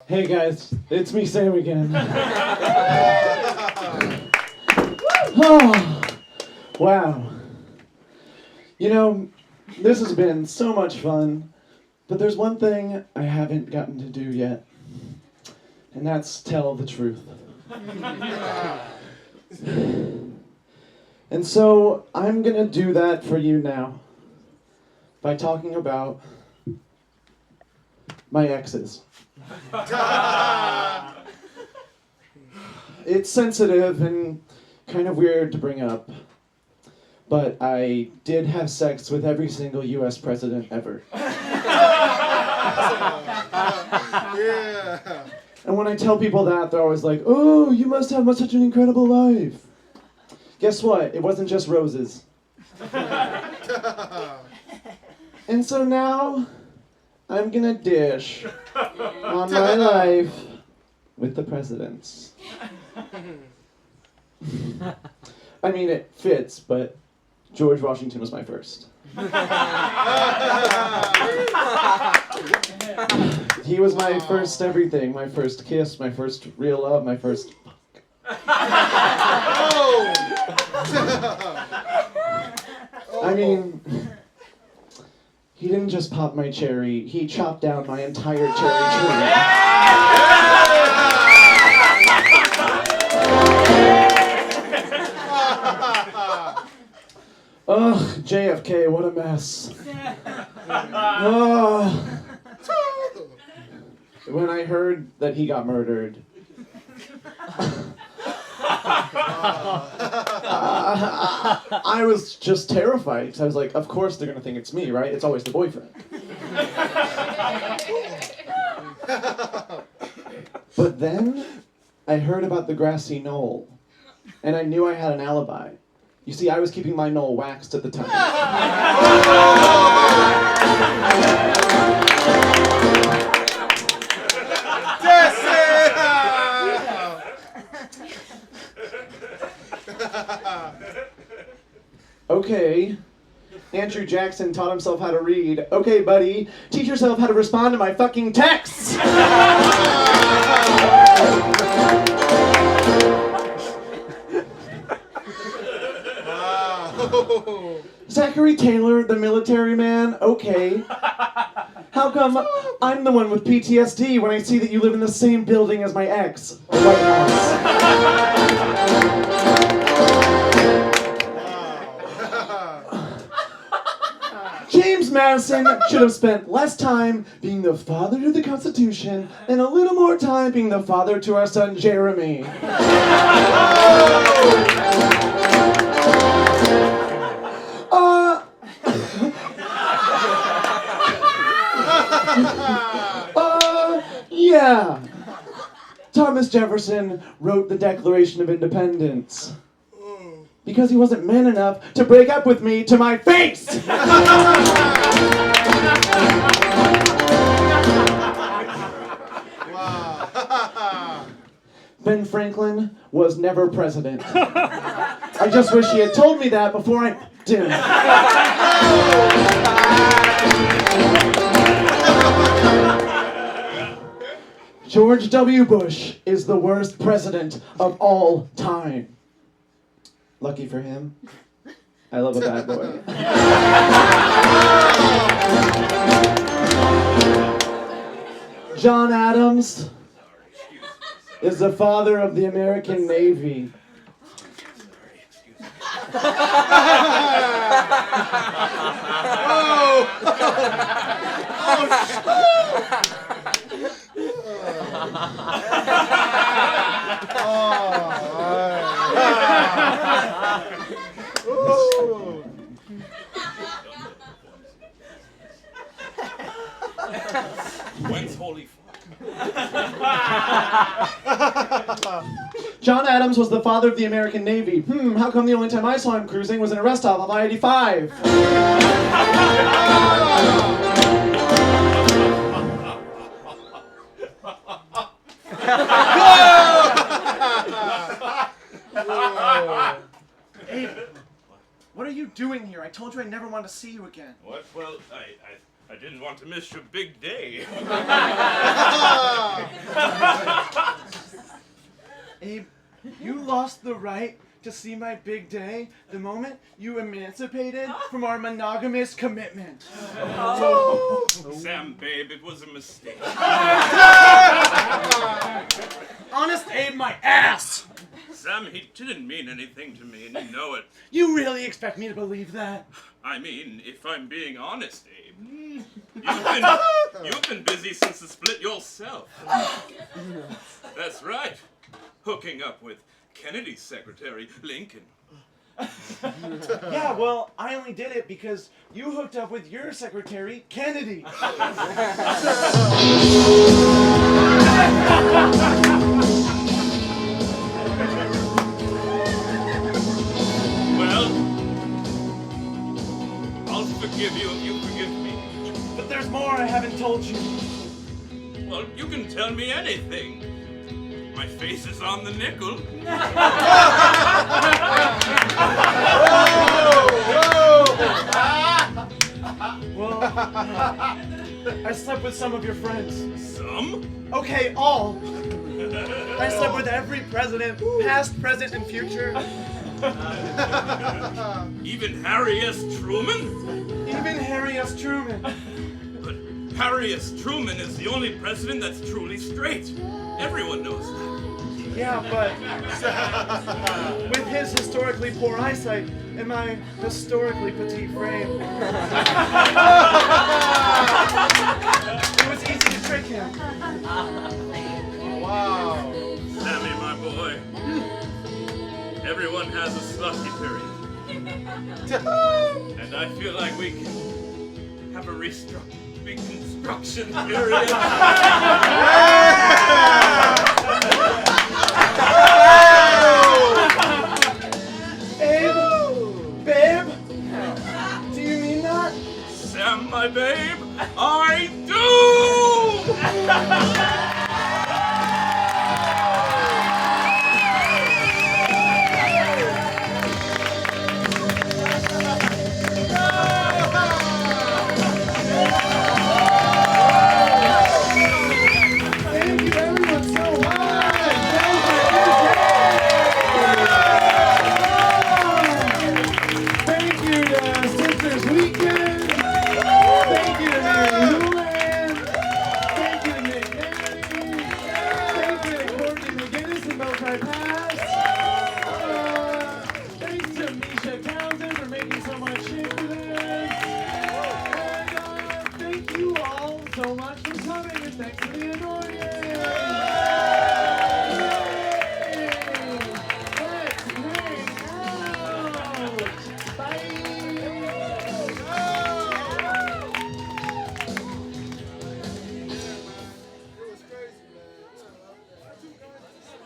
Hey guys, it's me, Sam again. Oh, wow. You know, this has been so much fun, but there's one thing I haven't gotten to do yet, and that's tell the truth. And so I'm gonna do that for you now by talking about my exes. It's sensitive and kind of weird to bring up, but I did have sex with every single US president ever. Yeah. And when I tell people that, they're always like, "Oh, you must have such an incredible life." Guess what? It wasn't just roses. And so now, I'm gonna dish on my life with the presidents. I mean, it fits, but George Washington was my first. He was my first everything, my first kiss, my first real love, my first fuck. I mean, he didn't just pop my cherry, he chopped down my entire cherry tree. Ugh, JFK, what a mess. Oh. When I heard that he got murdered, I was just terrified, because I was like, of course they're going to think it's me, right? It's always the boyfriend. But then I heard about the grassy knoll, and I knew I had an alibi. You see, I was keeping my knoll waxed at the time. Okay, Andrew Jackson taught himself how to read. Okay, buddy, teach yourself how to respond to my fucking texts! Zachary Taylor, the military man? Okay. How come I'm the one with PTSD when I see that you live in the same building as my ex? White House. James Madison should have spent less time being the father to the Constitution and a little more time being the father to our son Jeremy. Yeah. Thomas Jefferson wrote the Declaration of Independence because he wasn't man enough to break up with me to my face. Ben Franklin was never president. I just wish he had told me that before I did. George W. Bush is the worst president of all time. Lucky for him, I love a bad boy. John Adams is the father of the American Navy. When's holy fuck? John Adams was the father of the American Navy. How come the only time I saw him cruising was in a rest stop off I-85? Abe, what are you doing here? I told you I never want to see you again. What? Well, I didn't want to miss your big day. Abe, you lost the right to see my big day the moment you emancipated from our monogamous commitment. Sam, babe, it was a mistake. Honest Abe, my ass! Sam, he didn't mean anything to me, and you know it. You really expect me to believe that? I mean, if I'm being honest, Abe, you've been busy since the split yourself. That's right, hooking up with Kennedy's secretary, Lincoln. Yeah, well, I only did it because you hooked up with your secretary, Kennedy. Well, I'll forgive you if you forgive me. But there's more I haven't told you. Well, you can tell me anything. My face is on the nickel. Well, I slept with some of your friends. Some? Okay, all. I slept with every president, past, present, and future. Even Harry S. Truman? Even Harry S. Truman. But Harry S. Truman is the only president that's truly straight. Everyone knows that. Yeah, but with his historically poor eyesight and my historically petite frame, it was easy to trick him. Wow. Sammy, my boy. Everyone has a slushy period. And I feel like we can have a reconstruction period. Babe? Do you mean that? Sam, my babe, I do! Thank you everyone so much! Thank you to Sisters Weekend! Thank you to Mary Houlihan! Thank you to Nick Nanny! Thank you to Courtney McGinnis and Bowtie Pass! Thanks to Misha Townsend for making so much shit for this! And thank you all so much for coming, and thanks for the annoyance! Let's hang out! Bye!